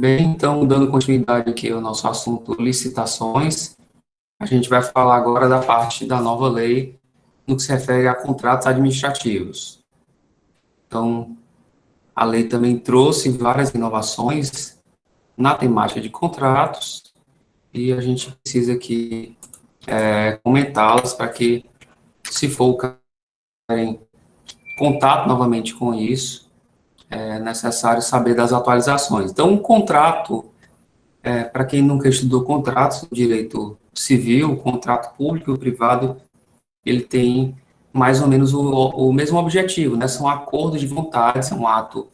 Bem, então, dando continuidade aqui ao nosso assunto licitações, a gente vai falar agora da parte da nova lei no que se refere a contratos administrativos. Então, a lei também trouxe várias inovações na temática de contratos e a gente precisa aqui comentá-las para que, se for o caso, em contato novamente com isso, é necessário saber das atualizações. Então, um contrato, para quem nunca estudou contratos no direito civil, contrato público e privado, ele tem mais ou menos o mesmo objetivo, né? São acordos de vontades, é um ato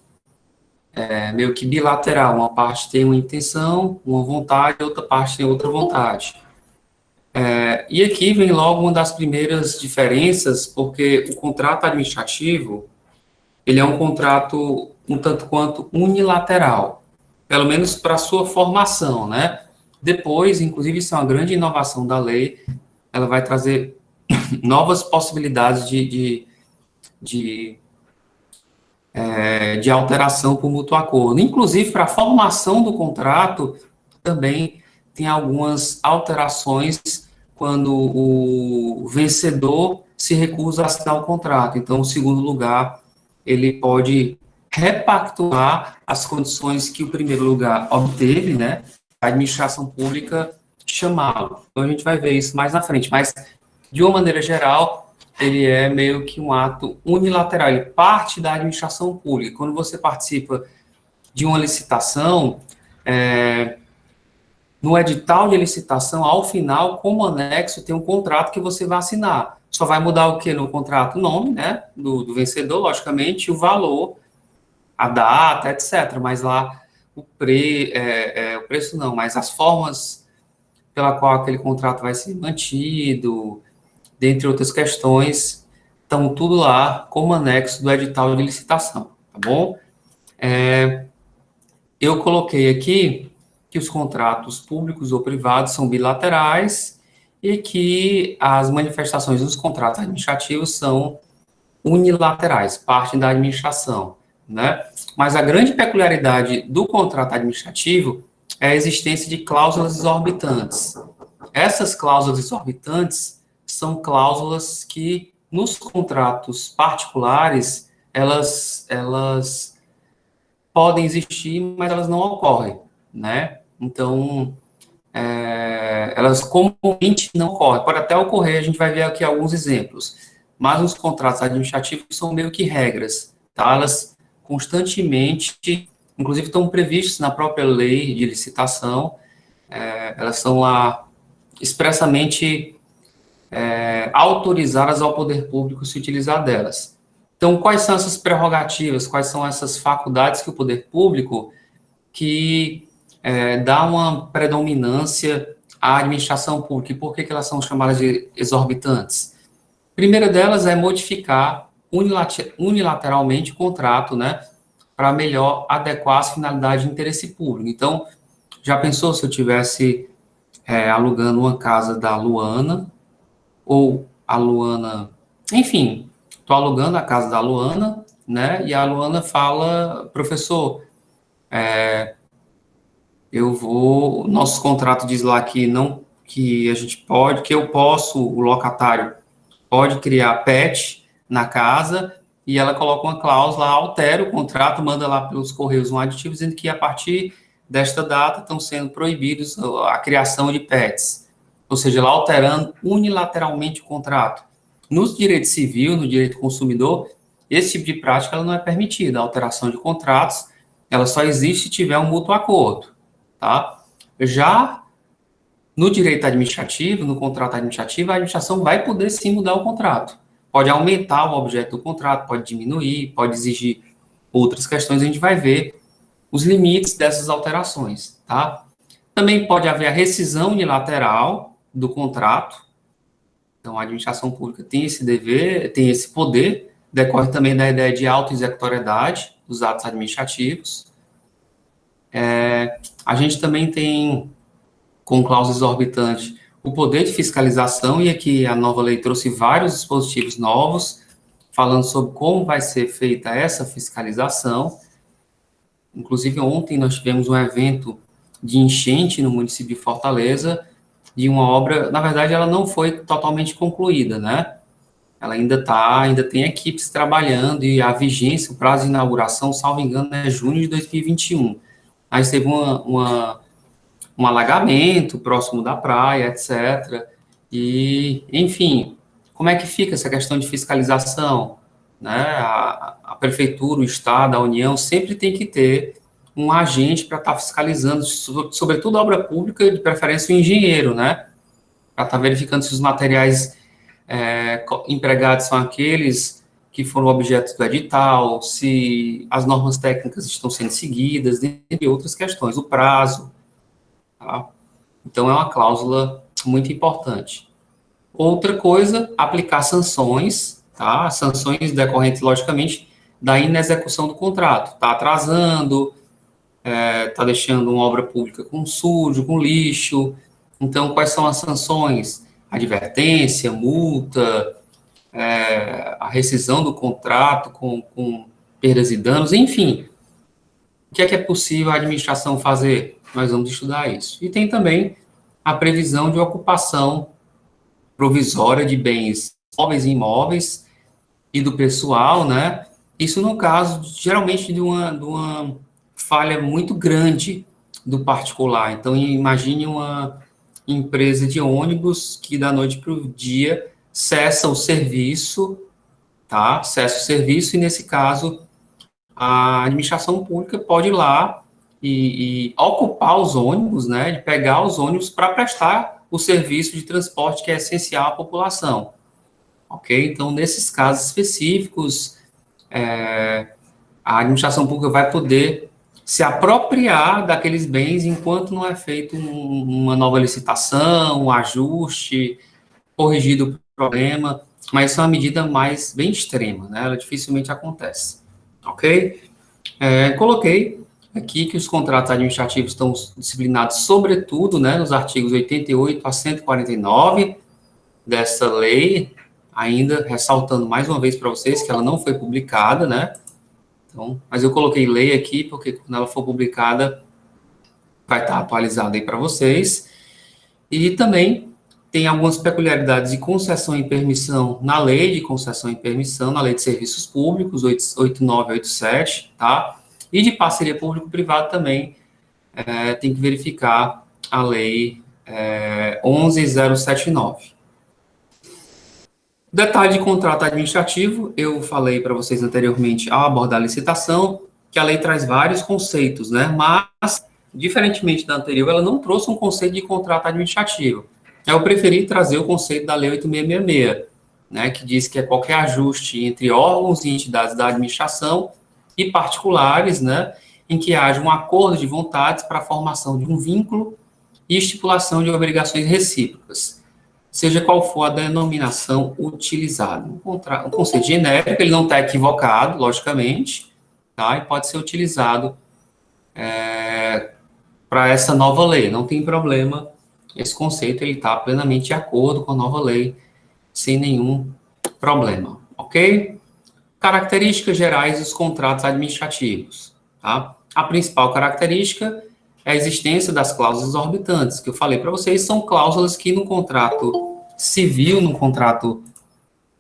meio que bilateral. Uma parte tem uma intenção, uma vontade, outra parte tem outra vontade. E aqui vem logo uma das primeiras diferenças, porque o contrato administrativo, ele é um contrato um tanto quanto unilateral, pelo menos para a sua formação, né? Depois, inclusive, isso é uma grande inovação da lei, ela vai trazer novas possibilidades de alteração por mútuo acordo. Inclusive, para a formação do contrato, também tem algumas alterações quando o vencedor se recusa a assinar o contrato. Então, o segundo lugar, ele pode repactuar as condições que o primeiro lugar obteve, né? A administração pública chamá-lo. Então, a gente vai ver isso mais na frente. Mas, de uma maneira geral, ele é meio que um ato unilateral, ele parte da administração pública. Quando você participa de uma licitação, no edital de licitação, ao final, como anexo, tem um contrato que você vai assinar. Só vai mudar o que no contrato? O nome, né, do vencedor, logicamente, o valor, a data, etc. Mas lá, o preço não, mas as formas pela qual aquele contrato vai ser mantido, dentre outras questões, estão tudo lá como anexo do edital de licitação, tá bom? Eu coloquei aqui que os contratos públicos ou privados são bilaterais e que as manifestações dos contratos administrativos são unilaterais, partem da administração, né? Mas a grande peculiaridade do contrato administrativo é a existência de cláusulas exorbitantes. Essas cláusulas exorbitantes são cláusulas que, nos contratos particulares, elas podem existir, mas elas não ocorrem, né? Então, elas comumente não ocorrem. Pode até ocorrer, a gente vai ver aqui alguns exemplos, mas os contratos administrativos são meio que regras, tá? Elas constantemente, inclusive estão previstas na própria lei de licitação, elas são lá expressamente autorizadas ao poder público se utilizar delas. Então, quais são essas prerrogativas, quais são essas faculdades que o poder público que dá uma predominância à administração pública? E por que elas são chamadas de exorbitantes? A primeira delas é modificar unilateralmente o contrato, né, para melhor adequar as finalidades de interesse público. Então, já pensou se eu tivesse alugando uma casa da Luana, ou a Luana, enfim, estou alugando a casa da Luana, né, e a Luana fala, professor, nosso contrato diz lá que não, que a gente pode, que eu posso, o locatário pode criar pet na casa, e ela coloca uma cláusula, altera o contrato, manda lá pelos correios um aditivo dizendo que a partir desta data estão sendo proibidos a criação de pets. Ou seja, ela alterando unilateralmente o contrato. No direito civil, no direito consumidor, esse tipo de prática ela não é permitida. A alteração de contratos, ela só existe se tiver um mútuo acordo, tá? Já no direito administrativo, no contrato administrativo, a administração vai poder sim mudar o contrato. Pode aumentar o objeto do contrato, pode diminuir, pode exigir outras questões, a gente vai ver os limites dessas alterações, tá? Também pode haver a rescisão unilateral do contrato. Então, a administração pública tem esse dever, tem esse poder, decorre também da ideia de auto-executoriedade dos atos administrativos. A gente também tem, com cláusula exorbitante, o poder de fiscalização, e aqui a nova lei trouxe vários dispositivos novos, falando sobre como vai ser feita essa fiscalização. Inclusive, ontem nós tivemos um evento de enchente no município de Fortaleza, de uma obra, na verdade, ela não foi totalmente concluída, né? Ela ainda tem equipes trabalhando e a vigência, o prazo de inauguração, salvo engano, é junho de 2021. Aí teve um alagamento próximo da praia, etc. E, enfim, como é que fica essa questão de fiscalização? Né? A prefeitura, o Estado, a União sempre tem que ter um agente para estar fiscalizando, sobretudo a obra pública, de preferência o engenheiro, né? Para estar verificando se os materiais empregados são aqueles que foram objeto do edital, se as normas técnicas estão sendo seguidas, entre outras questões, o prazo, tá? Então, é uma cláusula muito importante. Outra coisa, aplicar sanções, tá? Sanções decorrentes, logicamente, da inexecução do contrato. Está atrasando, está deixando uma obra pública com sujo, com lixo. Então, quais são as sanções? Advertência, multa, a rescisão do contrato com perdas e danos, enfim. O que é possível a administração fazer? Nós vamos estudar isso. E tem também a previsão de ocupação provisória de bens móveis e imóveis e do pessoal, né? Isso no caso, geralmente, de uma falha muito grande do particular. Então, imagine uma empresa de ônibus que da noite para o dia cessa o serviço, tá? Cessa o serviço e, nesse caso, a administração pública pode ir lá e ocupar os ônibus, né? De pegar os ônibus para prestar o serviço de transporte que é essencial à população, ok? Então, nesses casos específicos, a administração pública vai poder se apropriar daqueles bens enquanto não é feito uma nova licitação, um ajuste, corrigido o problema, mas isso é uma medida mais bem extrema, né? Ela dificilmente acontece, ok? Coloquei aqui que os contratos administrativos estão disciplinados, sobretudo, né, nos artigos 88 a 149 dessa lei, ainda ressaltando mais uma vez para vocês que ela não foi publicada, né? Então, mas eu coloquei lei aqui porque quando ela for publicada vai estar atualizada aí para vocês. E também tem algumas peculiaridades de concessão e permissão na lei de concessão e permissão, na lei de serviços públicos, 8987, tá? E de parceria público-privada também tem que verificar a lei 11079. Detalhe de contrato administrativo, eu falei para vocês anteriormente, ao abordar a licitação, que a lei traz vários conceitos, né? Mas, diferentemente da anterior, ela não trouxe um conceito de contrato administrativo. Eu preferi trazer o conceito da Lei 8666, né? Que diz que é qualquer ajuste entre órgãos e entidades da administração e particulares, né? Em que haja um acordo de vontades para a formação de um vínculo e estipulação de obrigações recíprocas, seja qual for a denominação utilizada. Um conceito genérico, ele não está equivocado, logicamente, tá? E pode ser utilizado para essa nova lei, não tem problema, esse conceito ele está plenamente de acordo com a nova lei, sem nenhum problema, ok? Características gerais dos contratos administrativos, tá? A principal característica é a existência das cláusulas exorbitantes, que eu falei para vocês, são cláusulas que no contrato civil, no contrato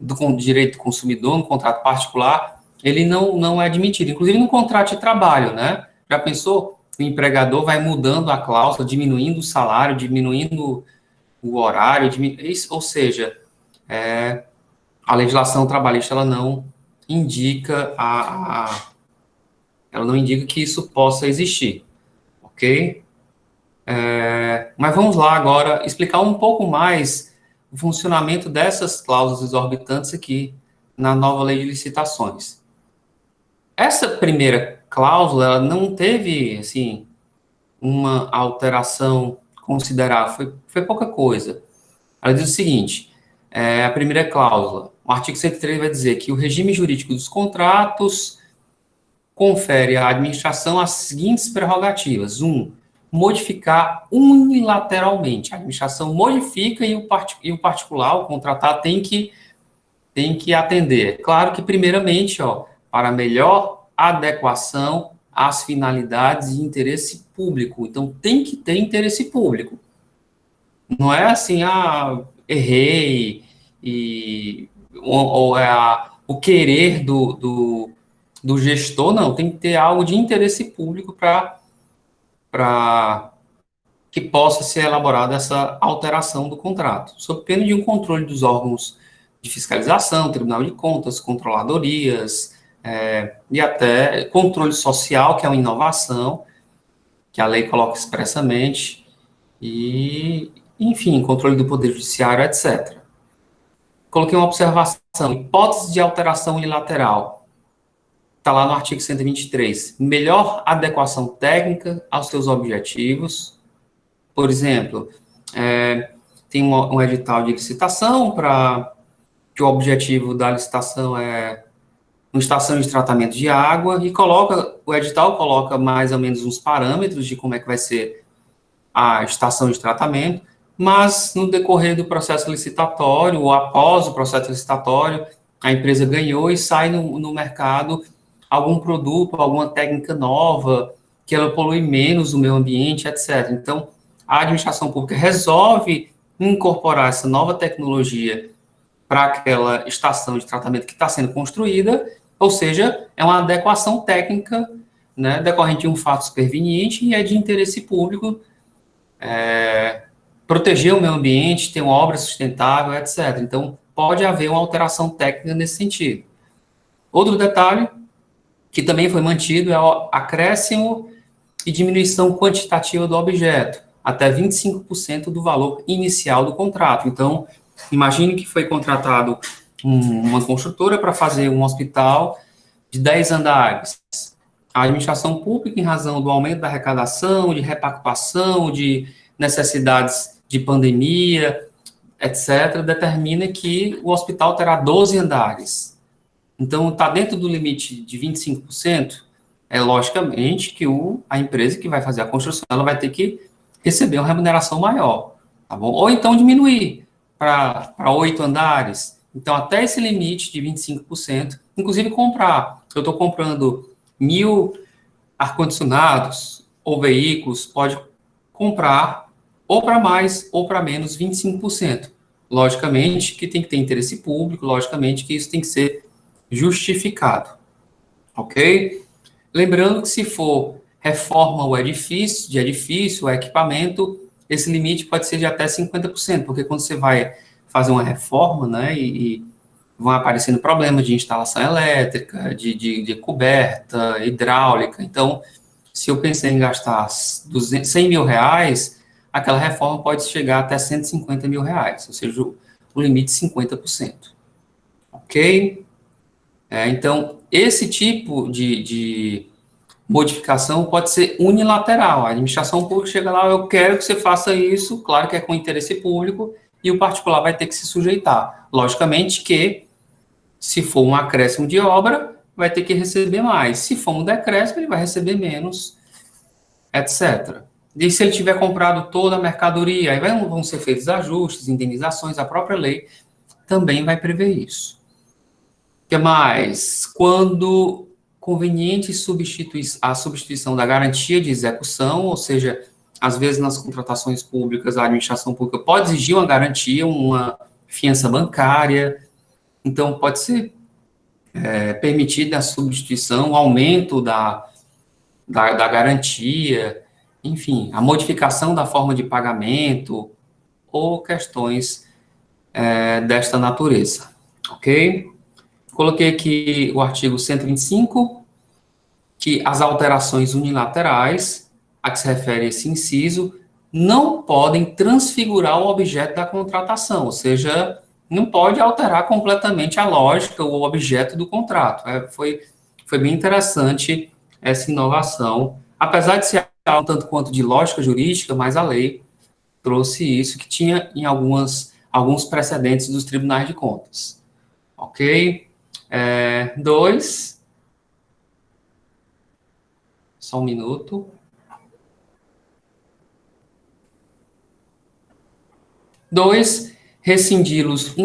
do direito do consumidor, no contrato particular, ele não é admitido. Inclusive no contrato de trabalho, né? Já pensou? O empregador vai mudando a cláusula, diminuindo o salário, diminuindo o horário, ou seja, a legislação trabalhista ela não indica ela não indica que isso possa existir, ok? Mas vamos lá agora explicar um pouco mais o funcionamento dessas cláusulas exorbitantes aqui na nova lei de licitações. Essa primeira cláusula, ela não teve, assim, uma alteração considerável, foi pouca coisa. Ela diz o seguinte, a primeira cláusula, o artigo 103 vai dizer que o regime jurídico dos contratos confere à administração as seguintes prerrogativas. 1, modificar unilateralmente. A administração modifica e o particular, o contratado, tem que atender. Claro que, primeiramente, para melhor adequação às finalidades de interesse público. Então, tem que ter interesse público. Não é assim, errei, ou o querer do gestor, não. Tem que ter algo de interesse público para que possa ser elaborada essa alteração do contrato, sob pena de um controle dos órgãos de fiscalização, Tribunal de Contas, controladorias, e até controle social, que é uma inovação, que a lei coloca expressamente, e, enfim, controle do Poder Judiciário, etc. Coloquei uma observação, hipótese de alteração unilateral, está lá no artigo 123, melhor adequação técnica aos seus objetivos. Por exemplo, tem um edital de licitação para que o objetivo da licitação é uma estação de tratamento de água e o edital coloca mais ou menos uns parâmetros de como é que vai ser a estação de tratamento, mas no decorrer do processo licitatório ou após o processo licitatório, a empresa ganhou e sai no mercado algum produto, alguma técnica nova, que ela polui menos o meio ambiente, etc. Então, a administração pública resolve incorporar essa nova tecnologia para aquela estação de tratamento que está sendo construída, ou seja, é uma adequação técnica, né, decorrente de um fato superveniente e é de interesse público, proteger o meio ambiente, ter uma obra sustentável, etc. Então, pode haver uma alteração técnica nesse sentido. Outro detalhe que também foi mantido é o acréscimo e diminuição quantitativa do objeto, até 25% do valor inicial do contrato. Então, imagine que foi contratado uma construtora para fazer um hospital de 10 andares. A administração pública, em razão do aumento da arrecadação, de repactuação, de necessidades de pandemia, etc., determina que o hospital terá 12 andares. Então, está dentro do limite de 25%, logicamente que a empresa que vai fazer a construção, ela vai ter que receber uma remuneração maior, tá bom? Ou então diminuir para 8 andares. Então, até esse limite de 25%, inclusive comprar. Se eu estou comprando 1.000 ar-condicionados ou veículos, pode comprar ou para mais ou para menos 25%. Logicamente que tem que ter interesse público, logicamente que isso tem que ser justificado, ok? Lembrando que se for reforma o edifício, o equipamento, esse limite pode ser de até 50%, porque quando você vai fazer uma reforma, né, e vão aparecendo problemas de instalação elétrica, de coberta, hidráulica, então, se eu pensei em gastar 100 mil reais, aquela reforma pode chegar até 150 mil reais, ou seja, o limite 50%, ok? Então, esse tipo de modificação pode ser unilateral. A administração pública chega lá, eu quero que você faça isso, claro que é com interesse público, e o particular vai ter que se sujeitar. Logicamente que, se for um acréscimo de obra, vai ter que receber mais. Se for um decréscimo, ele vai receber menos, etc. E se ele tiver comprado toda a mercadoria, aí vão ser feitos ajustes, indenizações, a própria lei também vai prever isso. O que mais? Quando conveniente a substituição da garantia de execução, ou seja, às vezes nas contratações públicas, a administração pública pode exigir uma garantia, uma fiança bancária, então pode ser permitida a substituição, o aumento da garantia, enfim, a modificação da forma de pagamento ou questões desta natureza, ok? Coloquei aqui o artigo 125, que as alterações unilaterais, a que se refere esse inciso, não podem transfigurar o objeto da contratação, ou seja, não pode alterar completamente a lógica ou o objeto do contrato. Foi bem interessante essa inovação, apesar de ser um tanto quanto de lógica jurídica, mas a lei trouxe isso que tinha em alguns precedentes dos tribunais de contas. Ok? 2. Só um minuto. 2, rescindi-los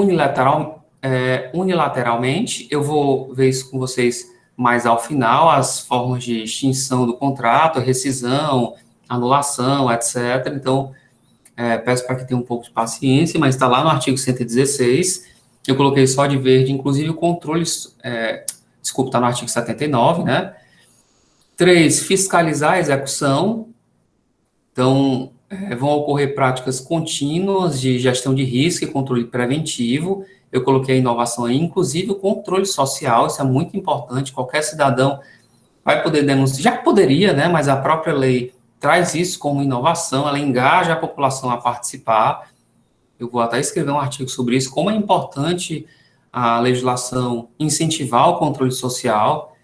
unilateralmente. Eu vou ver isso com vocês mas ao final as formas de extinção do contrato, rescisão, anulação, etc. Então, peço para que tenha um pouco de paciência, mas está lá no artigo 116, eu coloquei só de verde, inclusive o controle, desculpa, está no artigo 79, né? 3, fiscalizar a execução. Então, vão ocorrer práticas contínuas de gestão de risco e controle preventivo. Eu coloquei a inovação aí, inclusive o controle social, isso é muito importante. Qualquer cidadão vai poder denunciar, já poderia, né? Mas a própria lei traz isso como inovação, ela engaja a população a participar. Eu vou até escrever um artigo sobre isso, como é importante a legislação incentivar o controle social.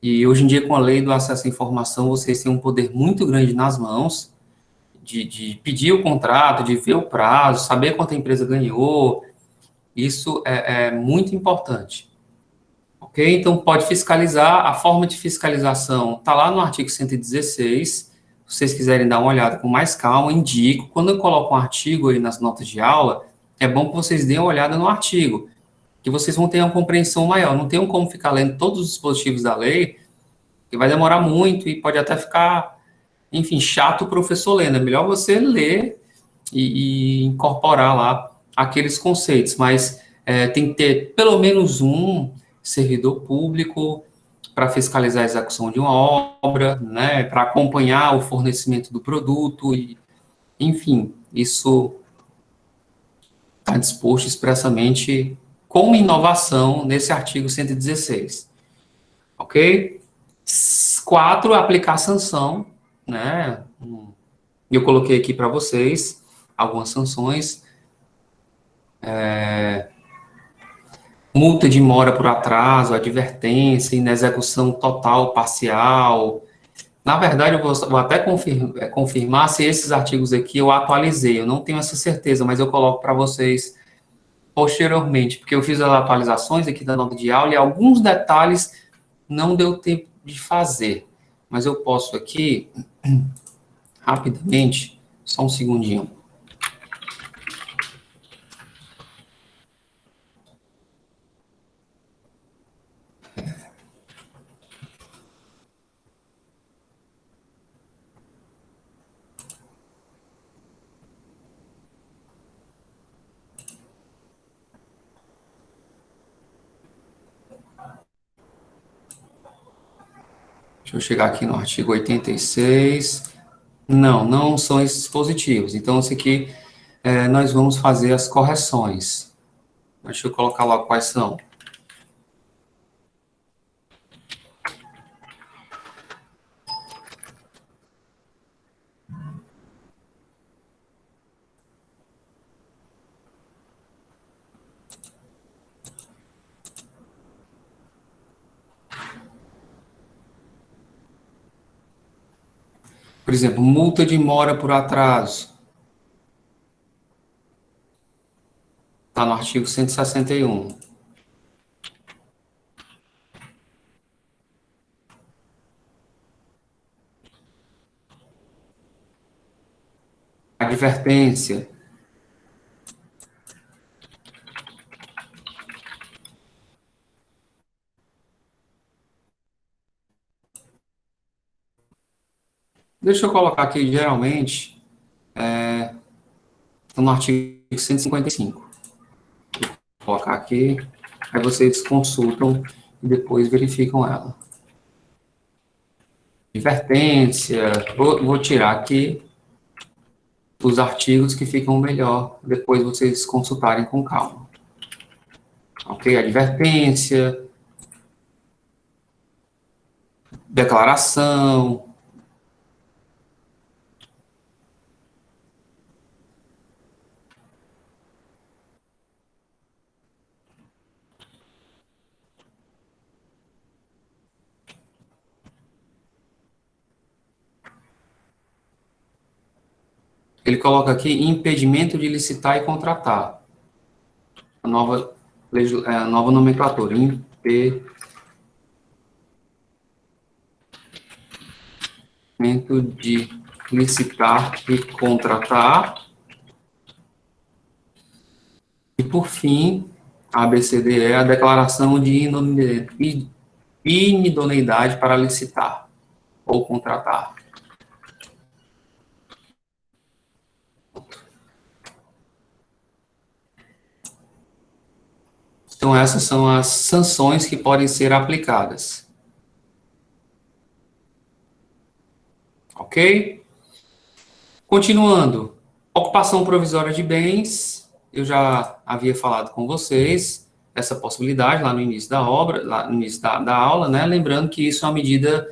E hoje em dia, com a lei do acesso à informação, vocês têm um poder muito grande nas mãos de pedir o contrato, de ver o prazo, saber quanto a empresa ganhou. Isso é muito importante. Ok? Então, pode fiscalizar. A forma de fiscalização está lá no artigo 116. Se vocês quiserem dar uma olhada com mais calma, indico. Quando eu coloco um artigo aí nas notas de aula, é bom que vocês deem uma olhada no artigo, que vocês vão ter uma compreensão maior. Não tem como ficar lendo todos os dispositivos da lei, que vai demorar muito e pode até ficar, enfim, chato o professor lendo. É melhor você ler e incorporar lá aqueles conceitos, mas tem que ter pelo menos um servidor público para fiscalizar a execução de uma obra, né, para acompanhar o fornecimento do produto, e, enfim, isso está disposto expressamente como inovação nesse artigo 116, ok? 4, aplicar sanção, né, eu coloquei aqui para vocês algumas sanções, multa de mora por atraso, advertência, inexecução total, parcial. Na verdade, eu vou até confirmar se esses artigos aqui eu atualizei, eu não tenho essa certeza, mas eu coloco para vocês posteriormente, porque eu fiz as atualizações aqui da nota de aula e alguns detalhes não deu tempo de fazer, mas eu posso aqui, rapidamente, só um segundinho. Deixa eu chegar aqui no artigo 86. Não são esses dispositivos. Então, esse aqui, nós vamos fazer as correções. Deixa eu colocar lá quais são. Por exemplo, multa de mora por atraso. Está no artigo 161. Advertência. Deixa eu colocar aqui, geralmente, está no artigo 155. Vou colocar aqui, aí vocês consultam e depois verificam ela. Advertência, vou tirar aqui os artigos que ficam melhor, depois vocês consultarem com calma. Ok? Advertência, declaração. Ele coloca aqui impedimento de licitar e contratar. A nova nomenclatura, impedimento de licitar e contratar. E, por fim, a ABCDE, a declaração de inidoneidade para licitar ou contratar. Então, essas são as sanções que podem ser aplicadas. Ok? Continuando. Ocupação provisória de bens. Eu já havia falado com vocês essa possibilidade lá no início da obra, lá no início da aula, né? Lembrando que isso é uma medida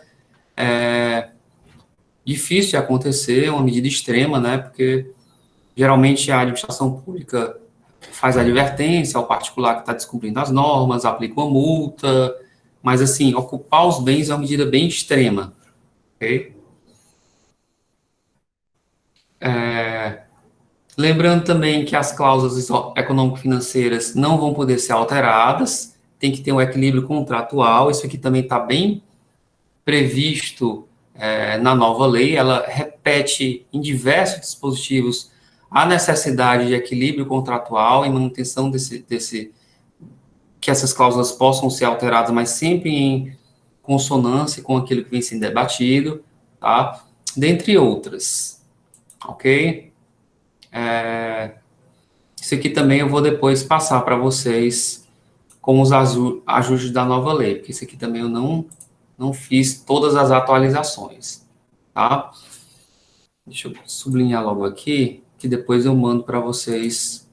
difícil de acontecer, uma medida extrema, né? Porque geralmente a administração pública faz a advertência ao particular que está descumprindo as normas, aplica uma multa, mas, assim, ocupar os bens é uma medida bem extrema, ok? Lembrando também que as cláusulas econômico-financeiras não vão poder ser alteradas, tem que ter um equilíbrio contratual, isso aqui também está bem previsto na nova lei, ela repete em diversos dispositivos a necessidade de equilíbrio contratual e manutenção que essas cláusulas possam ser alteradas, mas sempre em consonância com aquilo que vem sendo debatido, tá? Dentre outras, ok? Isso aqui também eu vou depois passar para vocês com os ajustes da nova lei, porque isso aqui também eu não fiz todas as atualizações, tá? Deixa eu sublinhar logo aqui, que depois eu mando para vocês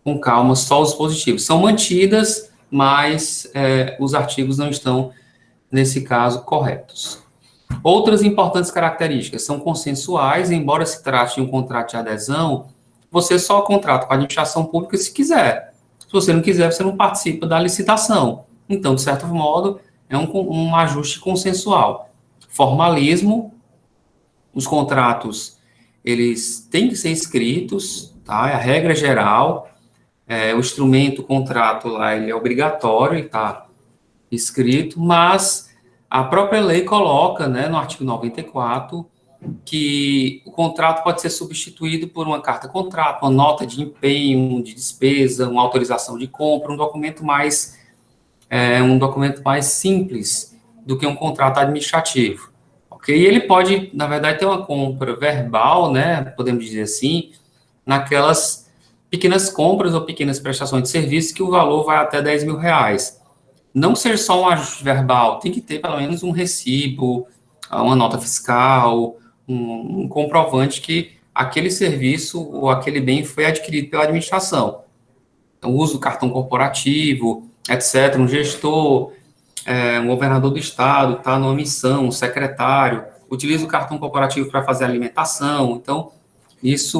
com calma só os dispositivos. São mantidas, mas os artigos não estão, nesse caso, corretos. Outras importantes características são consensuais, embora se trate de um contrato de adesão, você só contrata com a administração pública se quiser. Se você não quiser, você não participa da licitação. Então, de certo modo, é um ajuste consensual. Formalismo, os contratos, eles têm que ser escritos, tá? É a regra geral, o instrumento, o contrato lá, ele é obrigatório e está escrito, mas a própria lei coloca, né, no artigo 94, que o contrato pode ser substituído por uma carta-contrato, uma nota de empenho, de despesa, uma autorização de compra, um documento mais simples do que um contrato administrativo, ok? E ele pode, na verdade, ter uma compra verbal, né, podemos dizer assim, naquelas pequenas compras ou pequenas prestações de serviço que o valor vai até R$ 10.000. Não ser só um ajuste verbal, tem que ter pelo menos um recibo, uma nota fiscal, um comprovante que aquele serviço ou aquele bem foi adquirido pela administração. Então, o uso do cartão corporativo, etc., um gestor, um governador do estado, está numa missão, um secretário, utiliza o cartão corporativo para fazer alimentação. Então,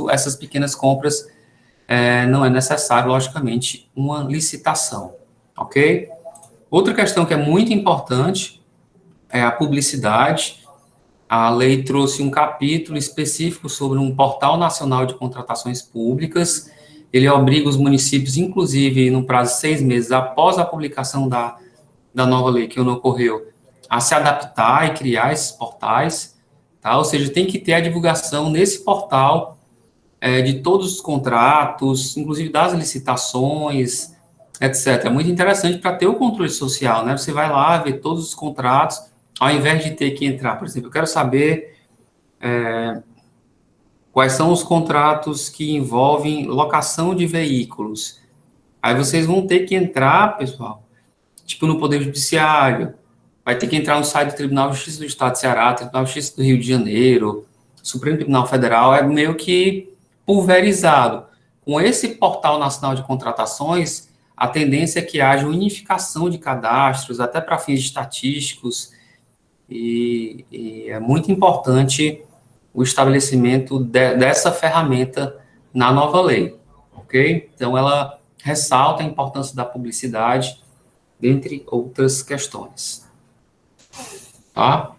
essas pequenas compras, não é necessário, logicamente, uma licitação, ok? Outra questão que é muito importante é a publicidade. A lei trouxe um capítulo específico sobre um portal nacional de contratações públicas. Ele obriga os municípios, inclusive, no prazo de 6 meses após a publicação da nova lei, que não ocorreu, a se adaptar e criar esses portais, tá? Ou seja, tem que ter a divulgação nesse portal de todos os contratos, inclusive das licitações, etc. É muito interessante para ter o controle social, né? Você vai lá ver todos os contratos, ao invés de ter que entrar, por exemplo, eu quero saber quais são os contratos que envolvem locação de veículos. Aí vocês vão ter que entrar, pessoal, tipo no Poder Judiciário, vai ter que entrar no site do Tribunal de Justiça do Estado de Ceará, Tribunal de Justiça do Rio de Janeiro, Supremo Tribunal Federal, é meio que pulverizado. Com esse portal nacional de contratações, a tendência é que haja unificação de cadastros, até para fins estatísticos, e é muito importante o estabelecimento dessa ferramenta na nova lei, ok? Então, ela ressalta a importância da publicidade, dentre outras questões, tá?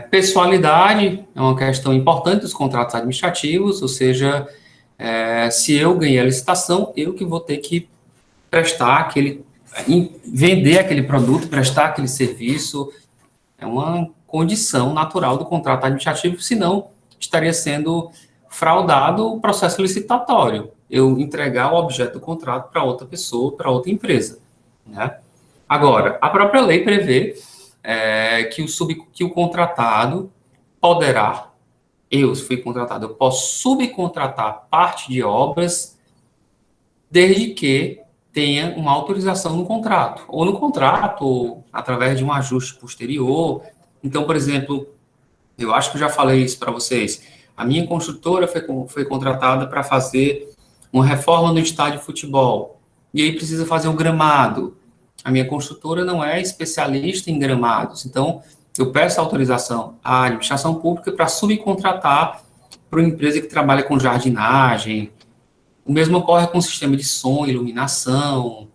Pessoalidade é uma questão importante dos contratos administrativos, ou seja, se eu ganhei a licitação, eu que vou ter que vender aquele produto, prestar aquele serviço, é uma condição natural do contrato administrativo, senão estaria sendo fraudado o processo licitatório, eu entregar o objeto do contrato para outra pessoa, para outra empresa, né? Agora, a própria lei prevê que o contratado poderá, se fui contratado, eu posso subcontratar parte de obras desde que tenha uma autorização no contrato, ou no contrato, ou através de um ajuste posterior. Então, por exemplo, eu acho que eu já falei isso para vocês, a minha construtora foi contratada para fazer uma reforma no estádio de futebol, e aí precisa fazer um gramado. A minha construtora não é especialista em gramados, então eu peço autorização à administração pública para subcontratar para uma empresa que trabalha com jardinagem. O mesmo ocorre com o sistema de som, iluminação,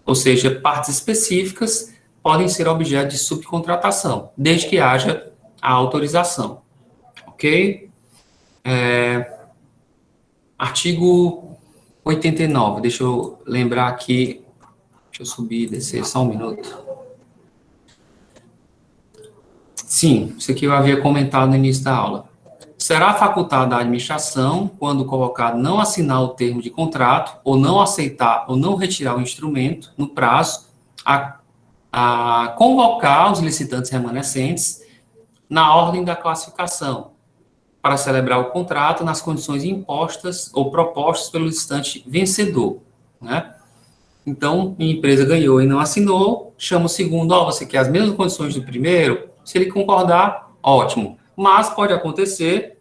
ou seja, partes específicas podem ser objeto de subcontratação, desde que haja a autorização, ok? Artigo 89, deixa eu lembrar aqui, deixa eu subir e descer só um minuto. Sim, isso aqui eu havia comentado no início da aula. Será facultado à administração, quando o colocado não assinar o termo de contrato, ou não aceitar ou não retirar o instrumento no prazo, a convocar os licitantes remanescentes na ordem da classificação, para celebrar o contrato nas condições impostas ou propostas pelo licitante vencedor, né? Então, a empresa ganhou e não assinou, chama o segundo, você quer as mesmas condições do primeiro? Se ele concordar, ótimo. Mas pode acontecer,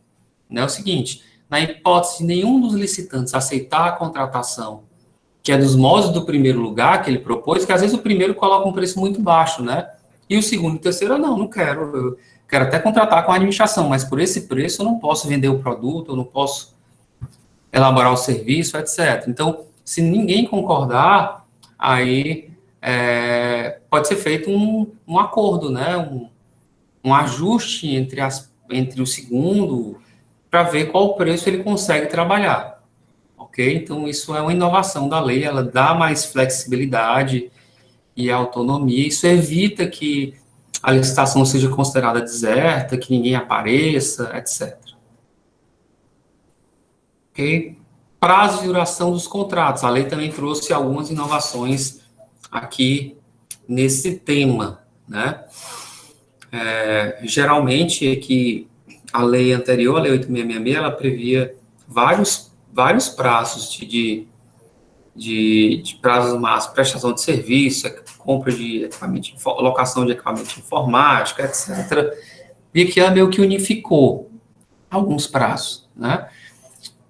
né, o seguinte, na hipótese de nenhum dos licitantes aceitar a contratação, que é dos moldes do primeiro lugar que ele propôs, que às vezes o primeiro coloca um preço muito baixo, né? E o segundo e o terceiro, não quero, eu quero até contratar com a administração, mas por esse preço eu não posso vender o produto, eu não posso elaborar o serviço, etc. Então, se ninguém concordar, aí pode ser feito um acordo, né? Um ajuste entre o segundo, para ver qual preço ele consegue trabalhar, ok? Então, isso é uma inovação da lei, ela dá mais flexibilidade e autonomia, isso evita que a licitação seja considerada deserta, que ninguém apareça, etc. Ok? Prazo de duração dos contratos. A lei também trouxe algumas inovações aqui nesse tema, né? Geralmente, que a lei anterior, a lei 8666, ela previa vários prazos de prazos máximos, prestação de serviço, compra de equipamento, locação de equipamento de informática, etc. E aqui ela meio que unificou alguns prazos, né?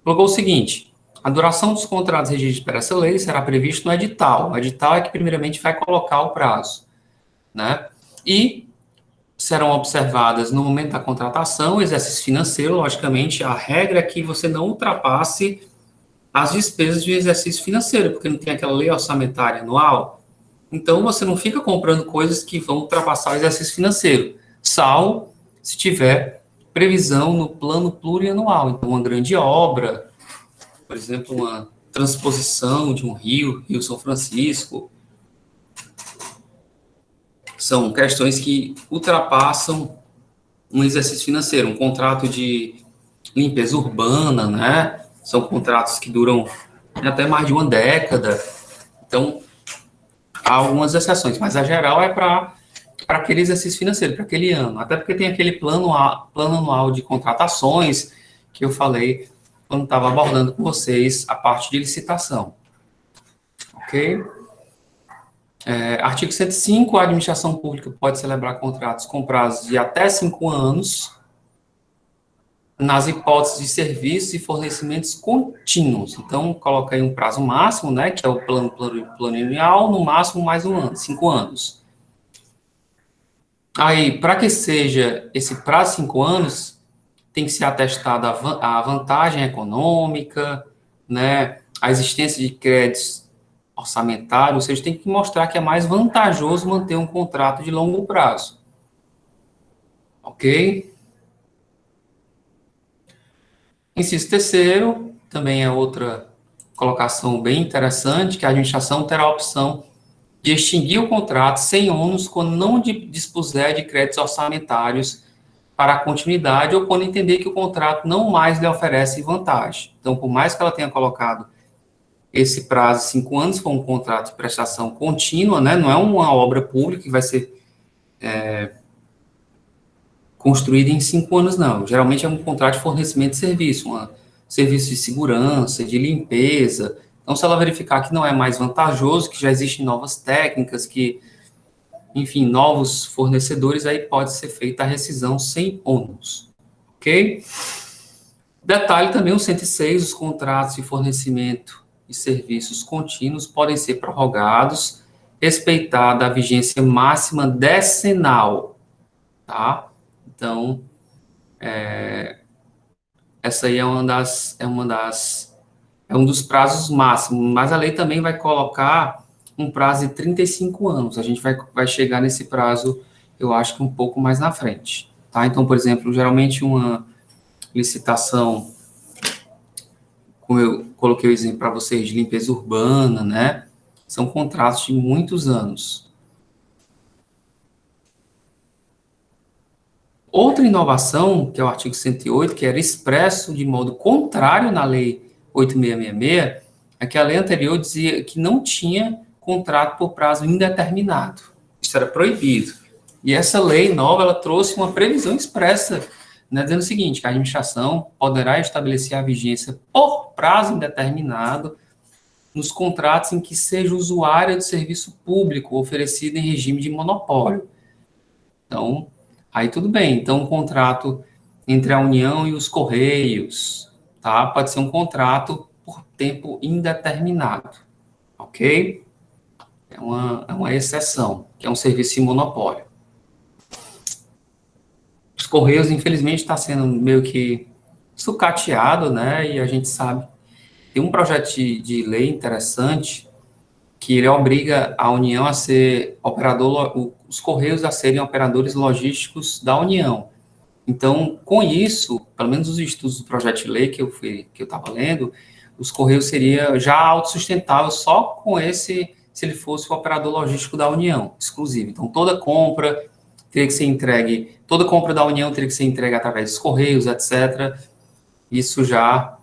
Colocou o seguinte, a duração dos contratos regidos por essa lei será previsto no edital. O edital é que, primeiramente, vai colocar o prazo, né? E serão observadas, no momento da contratação, o exercício financeiro, logicamente, a regra é que você não ultrapasse as despesas de exercício financeiro, porque não tem aquela lei orçamentária anual. Então, você não fica comprando coisas que vão ultrapassar o exercício financeiro, salvo se tiver previsão no plano plurianual. Então, uma grande obra, por exemplo, uma transposição de um rio São Francisco, são questões que ultrapassam um exercício financeiro, um contrato de limpeza urbana, né? São contratos que duram até mais de uma década. Então, há algumas exceções, mas a geral é para aquele exercício financeiro, para aquele ano. Até porque tem aquele plano anual de contratações que eu falei quando estava abordando com vocês a parte de licitação. Ok? Artigo 105, a administração pública pode celebrar contratos com prazo de até 5 anos, nas hipóteses de serviços e fornecimentos contínuos. Então, coloca aí um prazo máximo, né, que é o plano plurianual, no máximo mais um ano, 5 anos. Aí, para que seja esse prazo de 5 anos, tem que ser atestada a vantagem econômica, né, a existência de créditos orçamentários, ou seja, tem que mostrar que é mais vantajoso manter um contrato de longo prazo. Ok? Inciso terceiro, também é outra colocação bem interessante, que a administração terá a opção de extinguir o contrato sem ônus quando não dispuser de créditos orçamentários para a continuidade ou quando entender que o contrato não mais lhe oferece vantagem. Então, por mais que ela tenha colocado esse prazo de 5 anos for um contrato de prestação contínua, né? Não é uma obra pública que vai ser construída em 5 anos, não. Geralmente é um contrato de fornecimento de serviço, um serviço de segurança, de limpeza. Então, se ela verificar que não é mais vantajoso, que já existem novas técnicas, que, enfim, novos fornecedores, aí pode ser feita a rescisão sem ônus, ok? Detalhe também, o 106, os contratos de fornecimento e serviços contínuos podem ser prorrogados, respeitada a vigência máxima decenal, tá? Então, essa aí é é um dos prazos máximos, mas a lei também vai colocar um prazo de 35 anos. A gente vai chegar nesse prazo, eu acho que um pouco mais na frente, tá? Então, por exemplo, geralmente uma licitação, como eu coloquei o exemplo para vocês, de limpeza urbana, né? São contratos de muitos anos. Outra inovação, que é o artigo 108, que era expresso de modo contrário na lei 8666, é que a lei anterior dizia que não tinha contrato por prazo indeterminado. Isso era proibido. E essa lei nova, ela trouxe uma previsão expressa, né, dizendo o seguinte, que a administração poderá estabelecer a vigência por prazo indeterminado nos contratos em que seja usuária de serviço público oferecido em regime de monopólio. Então, aí tudo bem. Então, um contrato entre a União e os Correios, tá? Pode ser um contrato por tempo indeterminado, ok? É uma exceção, que é um serviço de monopólio. Os Correios, infelizmente, está sendo meio que sucateado, né? E a gente sabe. Tem um projeto de lei interessante que ele obriga a União a ser operador, os Correios a serem operadores logísticos da União. Então, com isso, pelo menos os estudos do projeto de lei que eu estava lendo, os Correios seria já autossustentável só com esse, se ele fosse o operador logístico da União, exclusivo. Então, toda compra teria que ser entregue, toda compra da União teria que ser entregue através dos Correios, etc. Isso já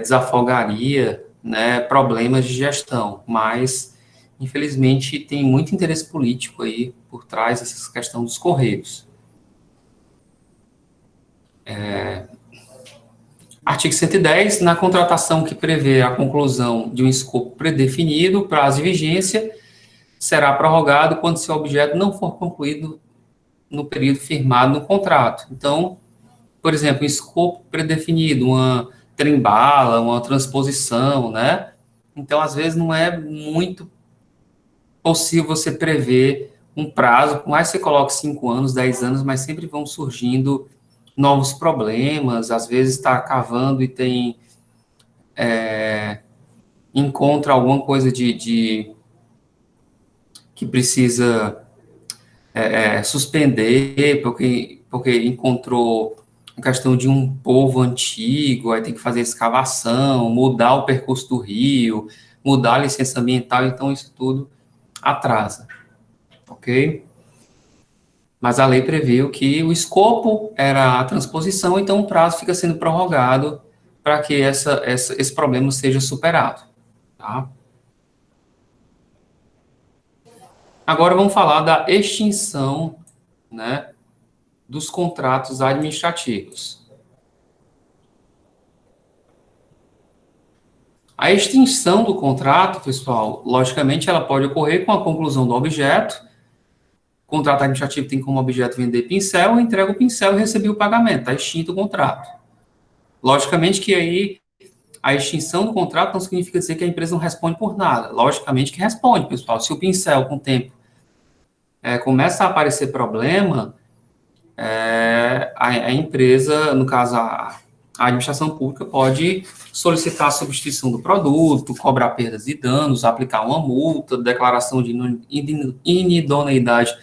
desafogaria, né, problemas de gestão, mas, infelizmente, tem muito interesse político aí por trás dessa questão dos Correios. Artigo 110, na contratação que prevê a conclusão de um escopo predefinido, prazo de vigência será prorrogado quando seu objeto não for concluído no período firmado no contrato. Então, por exemplo, um escopo predefinido, uma trem-bala, uma transposição, né? Então, às vezes, não é muito possível você prever um prazo, por mais que você coloque 5 anos, 10 anos, mas sempre vão surgindo novos problemas, às vezes está cavando e tem encontra alguma coisa que precisa suspender, porque encontrou a questão de um povo antigo, aí tem que fazer escavação, mudar o percurso do rio, mudar a licença ambiental, então isso tudo atrasa, ok? Mas a lei previu que o escopo era a transposição, então o prazo fica sendo prorrogado para que esse problema seja superado, tá? Agora vamos falar da extinção, né, dos contratos administrativos. A extinção do contrato, pessoal, logicamente ela pode ocorrer com a conclusão do objeto. O contrato administrativo tem como objeto vender pincel, eu entrego o pincel e recebi o pagamento, está extinto o contrato. Logicamente que aí a extinção do contrato não significa dizer que a empresa não responde por nada. Logicamente que responde, pessoal. Se o pincel, com o tempo, começa a aparecer problema, a empresa, no caso, a administração pública pode solicitar a substituição do produto, cobrar perdas e danos, aplicar uma multa, declaração de inidoneidade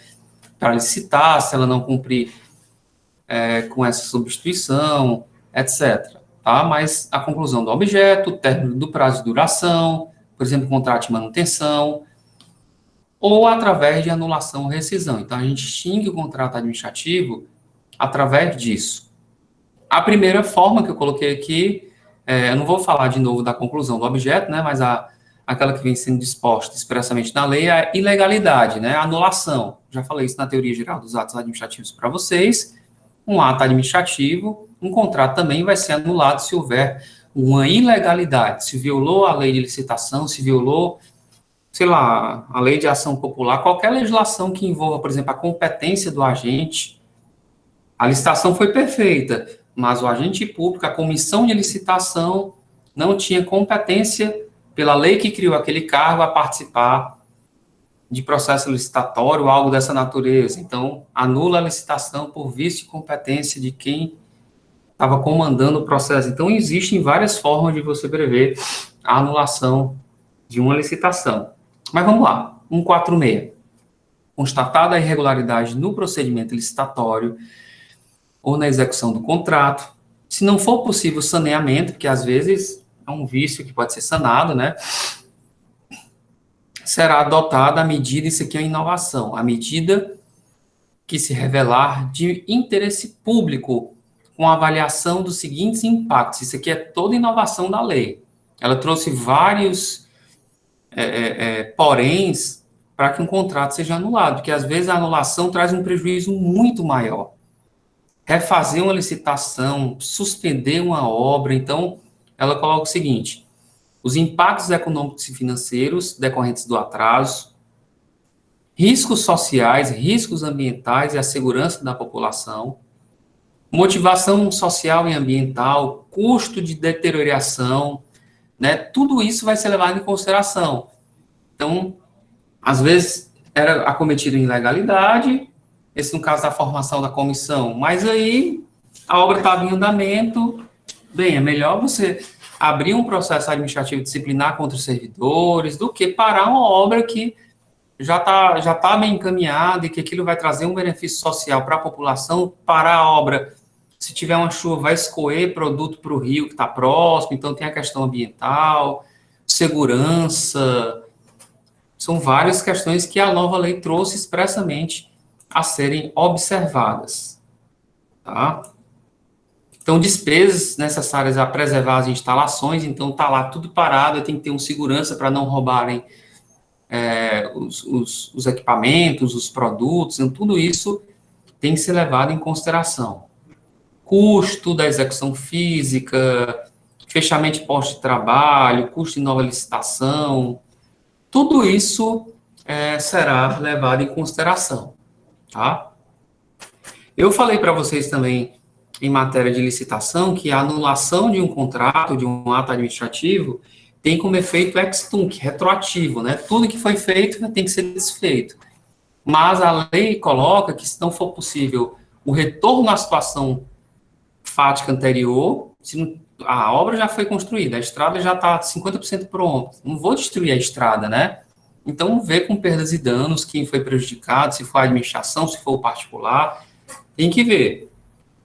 para licitar, se ela não cumprir com essa substituição, etc. Tá? Mas a conclusão do objeto, o término do prazo de duração, por exemplo, contrato de manutenção, ou através de anulação ou rescisão. Então, a gente extingue o contrato administrativo através disso. A primeira forma que eu coloquei aqui eu não vou falar de novo da conclusão do objeto, né, mas aquela que vem sendo disposta expressamente na lei é a ilegalidade, né, a anulação. Já falei isso na teoria geral dos atos administrativos para vocês. Um ato administrativo, um contrato também vai ser anulado se houver uma ilegalidade, se violou a lei de licitação, se violou, sei lá, a lei de ação popular, qualquer legislação que envolva, por exemplo, a competência do agente. A licitação foi perfeita, mas o agente público, a comissão de licitação, não tinha competência pela lei que criou aquele cargo a participar de processo licitatório, algo dessa natureza. Então, anula a licitação por vício de competência de quem estava comandando o processo. Então, existem várias formas de você prever a anulação de uma licitação. Mas vamos lá, 146. Constatada a irregularidade no procedimento licitatório ou na execução do contrato, se não for possível saneamento, porque às vezes é um vício que pode ser sanado, né? Será adotada a medida, isso aqui é uma inovação, a medida que se revelar de interesse público, com avaliação dos seguintes impactos. Isso aqui é toda inovação da lei. Ela trouxe vários poréns para que um contrato seja anulado, porque às vezes a anulação traz um prejuízo muito maior. Refazer uma licitação, suspender uma obra, então ela coloca o seguinte: os impactos econômicos e financeiros decorrentes do atraso, riscos sociais, riscos ambientais e a segurança da população, motivação social e ambiental, custo de deterioração, né? Tudo isso vai ser levado em consideração. Então, às vezes era acometida ilegalidade, esse no caso da formação da comissão, mas aí a obra estava em andamento, bem, é melhor você abrir um processo administrativo disciplinar contra os servidores do que parar uma obra que já tá bem encaminhada e que aquilo vai trazer um benefício social para a população, parar a obra, se tiver uma chuva, vai escoer produto para o rio que está próximo, então tem a questão ambiental, segurança, são várias questões que a nova lei trouxe expressamente a serem observadas, tá? Então, despesas necessárias a preservar as instalações, então tá lá tudo parado, tem que ter um segurança para não roubarem os equipamentos, os produtos, então, tudo isso tem que ser levado em consideração. Custo da execução física, fechamento de posto de trabalho, custo de nova licitação, tudo isso será levado em consideração, tá? Eu falei para vocês também, em matéria de licitação, que a anulação de um contrato, de um ato administrativo, tem como efeito ex tunc, retroativo, né? Tudo que foi feito tem que ser desfeito. Mas a lei coloca que, se não for possível o retorno à situação fática anterior, se a obra já foi construída, a estrada já está 50% pronta, não vou destruir a estrada, né? Então, ver com perdas e danos quem foi prejudicado, se for a administração, se for o particular, tem que ver,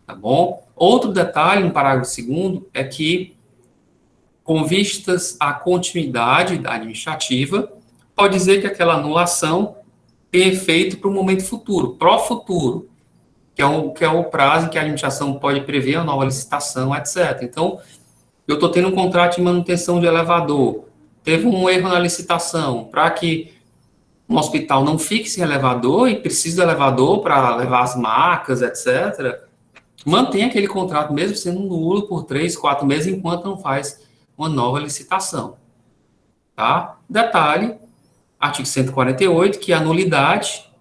tá bom? Outro detalhe, no parágrafo 2º, é que, com vistas à continuidade da administrativa, pode dizer que aquela anulação tem efeito para o momento futuro, pró-futuro, que é o prazo em que a administração pode prever a nova licitação, etc. Então, eu estou tendo um contrato de manutenção de elevador, teve um erro na licitação, para que um hospital não fixe elevador e precise do elevador para levar as macas, etc., mantém aquele contrato mesmo sendo nulo por 3, 4 meses, enquanto não faz uma nova licitação. Tá? Detalhe, artigo 148, que a nulidade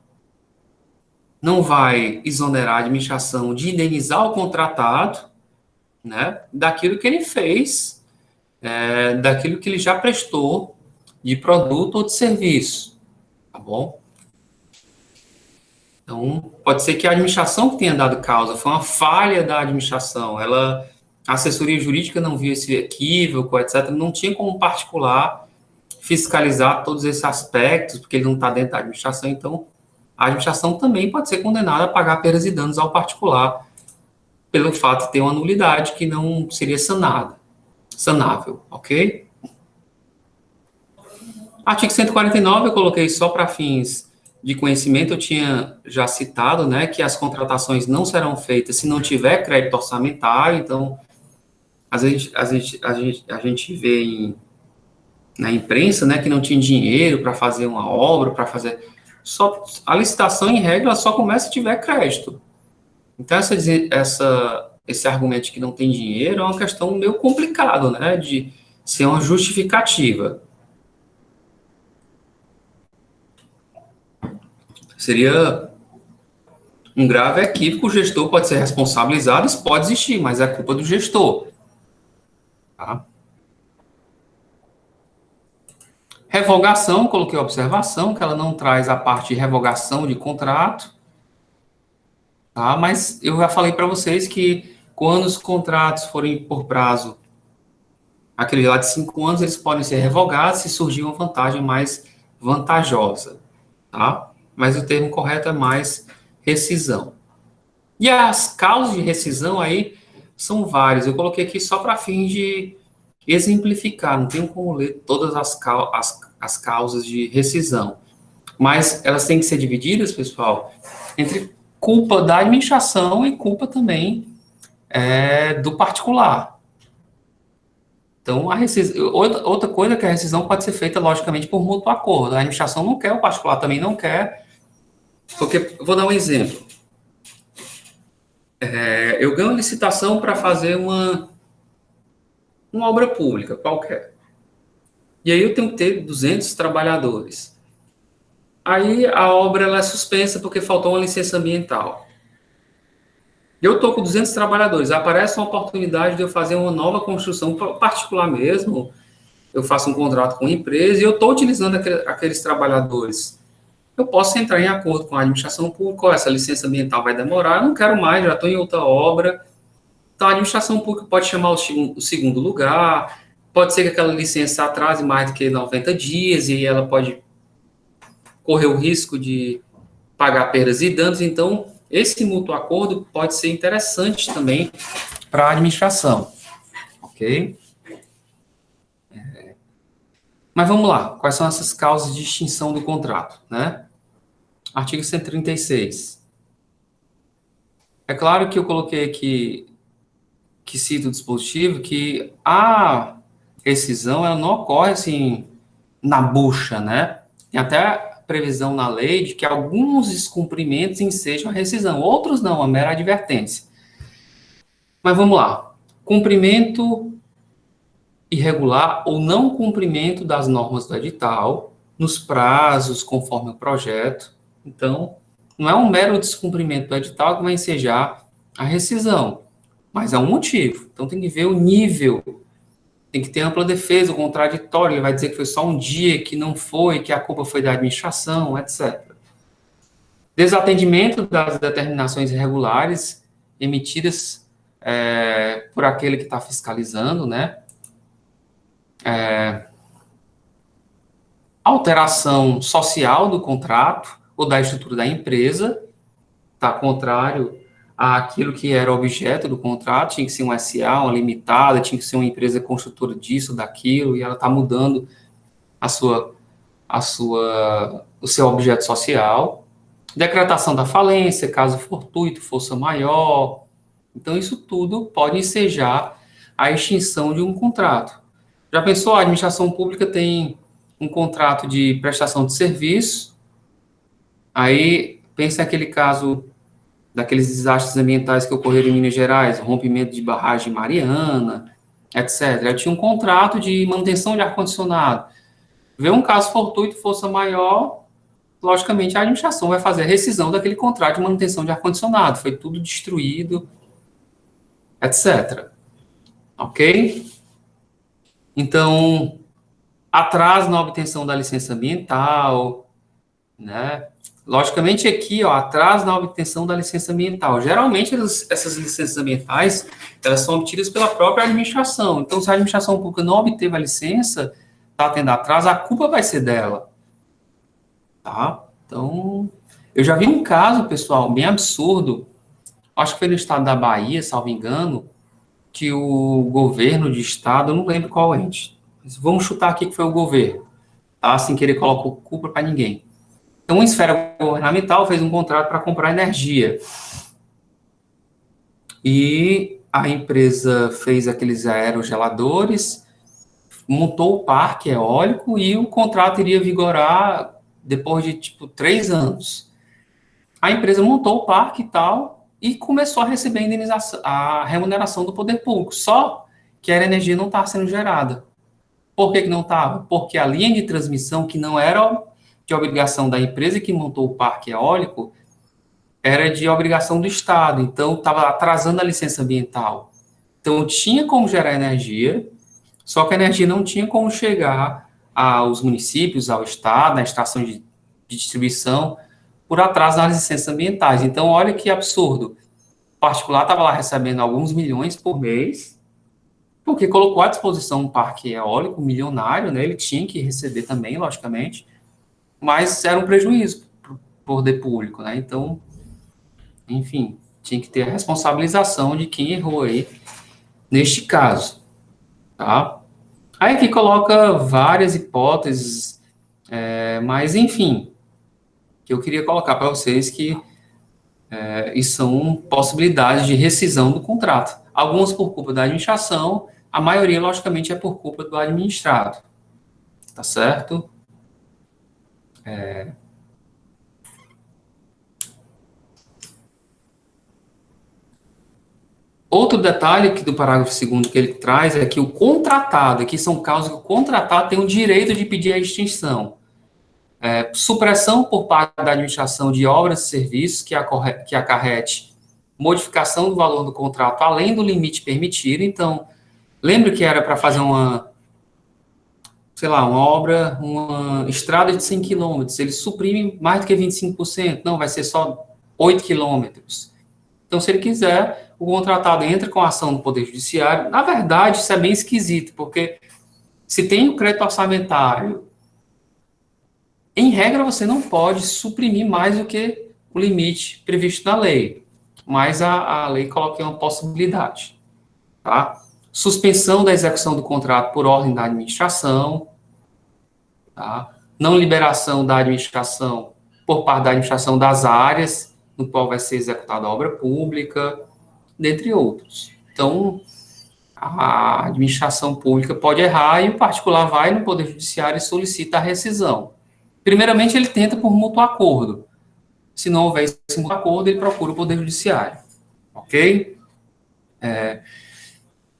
não vai exonerar a administração de indenizar o contratado, né, daquilo que ele fez, daquilo que ele já prestou de produto ou de serviço, tá bom? Então, pode ser que a administração que tenha dado causa, foi uma falha da administração, a assessoria jurídica não viu esse equívoco, etc., não tinha como particular fiscalizar todos esses aspectos, porque ele não está dentro da administração, então a administração também pode ser condenada a pagar perdas e danos ao particular pelo fato de ter uma nulidade que não seria sanável, ok? Artigo 149 eu coloquei só para fins de conhecimento, eu tinha já citado, né, que as contratações não serão feitas se não tiver crédito orçamentário, então A gente vê na imprensa, né, que não tinha dinheiro para fazer uma obra, para fazer... A licitação, em regra, só começa se tiver crédito. Então, esse argumento de que não tem dinheiro é uma questão meio complicada, né, de ser uma justificativa. Seria um grave equívoco, o gestor pode ser responsabilizado, isso pode existir, mas é culpa do gestor. Tá? Revogação, coloquei observação, que ela não traz a parte de revogação de contrato, tá? Mas eu já falei para vocês que quando os contratos forem por prazo, aquele lá de 5 anos, eles podem ser revogados se surgir uma vantagem mais vantajosa, tá? Mas o termo correto é mais rescisão. E as causas de rescisão aí são várias. Eu coloquei aqui só para fim de exemplificar, não tenho como ler todas as causas de rescisão. Mas elas têm que ser divididas, pessoal, entre culpa da administração e culpa também do particular. Então, outra coisa é que a rescisão pode ser feita, logicamente, por mútuo acordo. A administração não quer, o particular também não quer. Porque, vou dar um exemplo. Eu ganho licitação para fazer uma obra pública qualquer. E aí eu tenho que ter 200 trabalhadores. Aí a obra ela é suspensa porque faltou uma licença ambiental. Eu estou com 200 trabalhadores, aparece uma oportunidade de eu fazer uma nova construção particular mesmo, eu faço um contrato com a empresa e eu estou utilizando aqueles trabalhadores. Eu posso entrar em acordo com a administração pública, essa licença ambiental vai demorar, eu não quero mais, já estou em outra obra. Então, a administração pública pode chamar o segundo lugar, pode ser que aquela licença atrase mais do que 90 dias e ela pode correr o risco de pagar perdas e danos. Então, esse mútuo acordo pode ser interessante também para a administração, ok? Mas vamos lá, quais são essas causas de extinção do contrato, né? Artigo 136. É claro que eu coloquei aqui, que cita o dispositivo, que a rescisão ela não ocorre assim na bucha, né? Tem até previsão na lei de que alguns descumprimentos ensejam a rescisão, outros não, a mera advertência. Mas vamos lá. Cumprimento irregular ou não cumprimento das normas do edital, nos prazos, conforme o projeto. Então, não é um mero descumprimento do edital que vai ensejar a rescisão, mas é um motivo. Então, tem que ver o nível, tem que ter ampla defesa, o contraditório, ele vai dizer que foi só um dia, que não foi, que a culpa foi da administração, etc. Desatendimento das determinações irregulares emitidas por aquele que está fiscalizando, né? Alteração social do contrato ou da estrutura da empresa, está contrário àquilo que era objeto do contrato, tinha que ser um SA, uma limitada, tinha que ser uma empresa construtora disso, daquilo, e ela está mudando o seu objeto social. Decretação da falência, caso fortuito, força maior. Então, isso tudo pode ensejar a extinção de um contrato. Já pensou? A administração pública tem um contrato de prestação de serviço, aí pensa naquele caso daqueles desastres ambientais que ocorreram em Minas Gerais, rompimento de barragem Mariana, etc. Eu tinha um contrato de manutenção de ar-condicionado. Vê um caso fortuito, força maior, logicamente a administração vai fazer a rescisão daquele contrato de manutenção de ar-condicionado. Foi tudo destruído, etc. Ok? Então, atraso na obtenção da licença ambiental, né? Logicamente, aqui, ó, atraso na obtenção da licença ambiental. Geralmente, essas licenças ambientais, elas são obtidas pela própria administração. Então, se a administração pública não obteve a licença, está tendo atraso, a culpa vai ser dela. Tá? Então, eu já vi um caso, pessoal, bem absurdo, acho que foi no estado da Bahia, salvo engano, que o governo de estado, eu não lembro qual ente, mas vamos chutar aqui que foi o governo, tá? Sem querer colocou culpa para ninguém. Então, uma esfera governamental fez um contrato para comprar energia. E a empresa fez aqueles aerogeladores, montou o parque eólico e o contrato iria vigorar depois de, tipo, 3 anos. A empresa montou o parque e tal, e começou a receber a indenização, a remuneração do poder público, só que a energia não estava sendo gerada. Por que não estava? Porque a linha de transmissão, que não era de obrigação da empresa que montou o parque eólico, era de obrigação do Estado, então estava atrasando a licença ambiental. Então tinha como gerar energia, só que a energia não tinha como chegar aos municípios, ao Estado, na estação de distribuição, por atraso nas licenças ambientais. Então, olha que absurdo. O particular estava lá recebendo alguns milhões por mês, porque colocou à disposição um parque eólico milionário, né? Ele tinha que receber também, logicamente, mas era um prejuízo para o poder público, né? Então, enfim, tinha que ter a responsabilização de quem errou aí, neste caso, tá? Aí aqui coloca várias hipóteses, mas enfim, que eu queria colocar para vocês que isso são possibilidades de rescisão do contrato. Algumas por culpa da administração, a maioria, logicamente, é por culpa do administrado, tá certo? Outro detalhe aqui do parágrafo 2º que ele traz é que o contratado, aqui são casos que o contratado tem o direito de pedir a extinção. Supressão por parte da administração de obras e serviços que acarrete modificação do valor do contrato além do limite permitido. Então, lembra que era para fazer uma obra, uma estrada de 100 quilômetros, eles suprimem mais do que 25%, não, vai ser só 8 quilômetros. Então, se ele quiser, o contratado entra com a ação do Poder Judiciário. Na verdade, isso é bem esquisito, porque se tem o crédito orçamentário, em regra, você não pode suprimir mais do que o limite previsto na lei, mas a lei coloca uma possibilidade, tá? Suspensão da execução do contrato por ordem da administração, tá? Não liberação da administração por parte da administração das áreas no qual vai ser executada a obra pública, dentre outros. Então, a administração pública pode errar e o particular vai no Poder Judiciário e solicita a rescisão. Primeiramente, ele tenta por mútuo acordo. Se não houver esse mútuo acordo, ele procura o Poder Judiciário. Ok?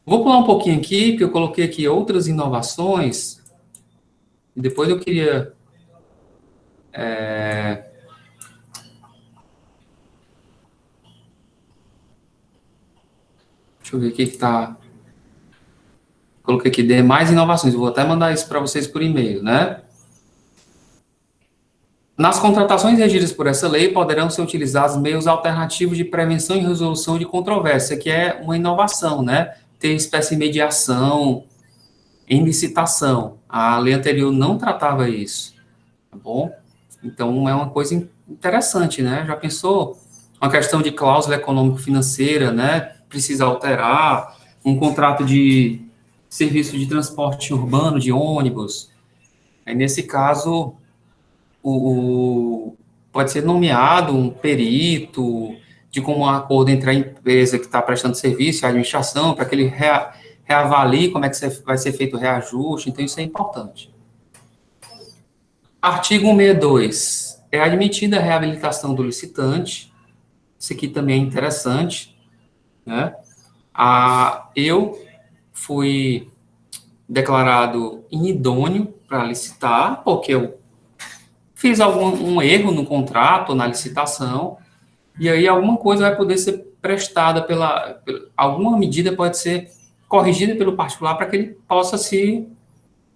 Vou pular um pouquinho aqui, porque eu coloquei aqui outras inovações. E depois eu queria... Deixa eu ver o que está... Coloquei aqui demais inovações. Eu vou até mandar isso para vocês por e-mail, né? Nas contratações regidas por essa lei, poderão ser utilizados meios alternativos de prevenção e resolução de controvérsia, que é uma inovação, né? Ter espécie de mediação em licitação. A lei anterior não tratava isso, tá bom? Então, é uma coisa interessante, né? Já pensou? Uma questão de cláusula econômico-financeira, né? Precisa alterar um contrato de serviço de transporte urbano, de ônibus. Aí, nesse caso, pode ser nomeado um perito de como um acordo entre a empresa que está prestando serviço e a administração, para que ele reavalie como é que vai ser feito o reajuste, então isso é importante. Artigo 162. É admitida a reabilitação do licitante, isso aqui também é interessante, né? Eu fui declarado inidôneo para licitar, porque eu fiz um erro no contrato, na licitação, e aí alguma coisa vai poder ser prestada alguma medida pode ser corrigida pelo particular para que ele possa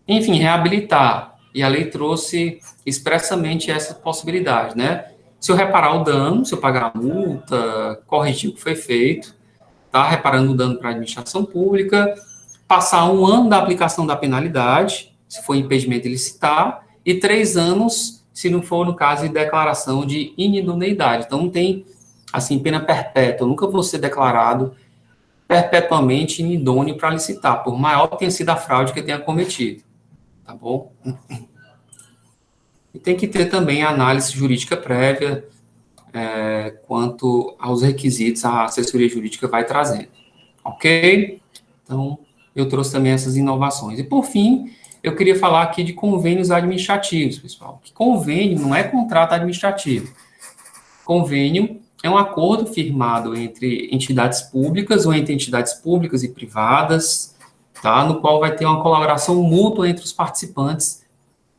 enfim, reabilitar. E a lei trouxe expressamente essa possibilidade, né? Se eu reparar o dano, se eu pagar a multa, corrigir o que foi feito, tá? Reparando o dano para a administração pública, passar 1 ano da aplicação da penalidade, se for impedimento de licitar, e 3 anos se não for, no caso, de declaração de inidoneidade. Então, não tem, assim, pena perpétua. Eu nunca vou ser declarado perpetuamente inidôneo para licitar, por maior que tenha sido a fraude que eu tenha cometido. Tá bom? E tem que ter também a análise jurídica prévia quanto aos requisitos a assessoria jurídica vai trazendo. ok? Então, eu trouxe também essas inovações. E, por fim, eu queria falar aqui de convênios administrativos, pessoal. Que convênio não é contrato administrativo. Convênio é um acordo firmado entre entidades públicas ou entre entidades públicas e privadas, tá? No qual vai ter uma colaboração mútua entre os participantes,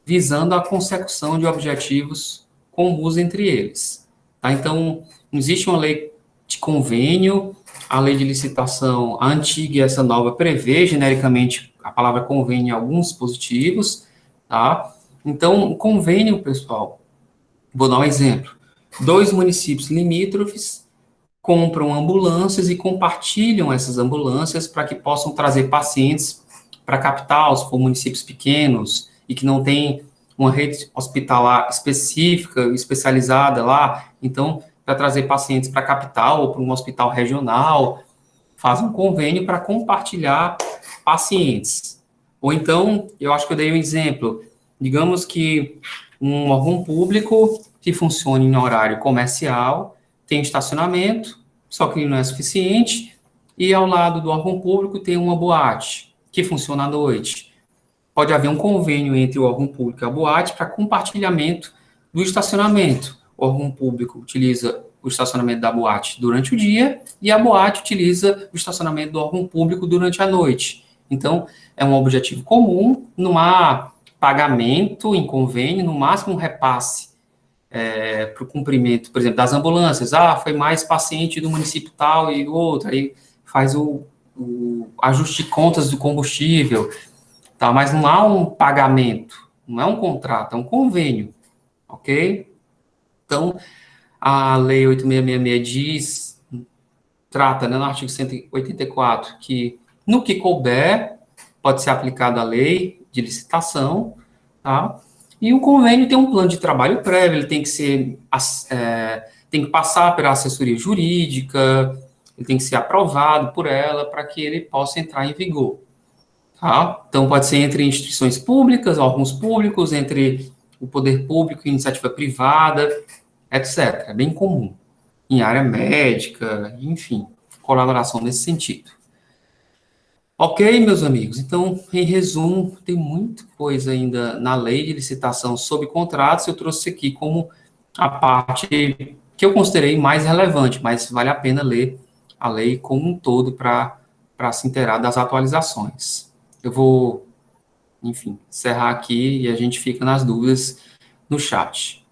visando a consecução de objetivos comuns entre eles. Tá? Então, não existe uma lei de convênio, a lei de licitação, a antiga e essa nova prevê genericamente a palavra convênio em alguns dispositivos, tá? Então, o convênio, pessoal, vou dar um exemplo. Dois municípios limítrofes compram ambulâncias e compartilham essas ambulâncias para que possam trazer pacientes para a capital, se for municípios pequenos e que não tem uma rede hospitalar específica, especializada lá, então, para trazer pacientes para a capital ou para um hospital regional, faz um convênio para compartilhar pacientes. Ou então, eu acho que eu dei um exemplo, digamos que um órgão público que funcione em horário comercial, tem estacionamento, só que não é suficiente, e ao lado do órgão público tem uma boate, que funciona à noite. Pode haver um convênio entre o órgão público e a boate para compartilhamento do estacionamento. O órgão público utiliza o estacionamento da boate durante o dia e a boate utiliza o estacionamento do órgão público durante a noite. Então, é um objetivo comum, não há pagamento em convênio, no máximo um repasse para o cumprimento, por exemplo, das ambulâncias. Ah, foi mais paciente do município tal e do outro, aí faz o ajuste de contas do combustível, tá? Mas não há um pagamento, não é um contrato, é um convênio, ok? Então, a Lei 8666 diz, trata, né, no artigo 184, que no que couber, pode ser aplicada a lei de licitação, tá? E o convênio tem um plano de trabalho prévio, ele tem que ser, tem que passar pela assessoria jurídica, ele tem que ser aprovado por ela para que ele possa entrar em vigor, tá? Então, pode ser entre instituições públicas, órgãos públicos, entre o poder público e iniciativa privada, etc. É bem comum. Em área médica, enfim, colaboração nesse sentido. Ok, meus amigos? Então, em resumo, tem muita coisa ainda na lei de licitação sobre contratos. Eu trouxe aqui como a parte que eu considerei mais relevante, mas vale a pena ler a lei como um todo para se inteirar das atualizações. Eu vou, enfim, encerrar aqui e a gente fica nas dúvidas no chat.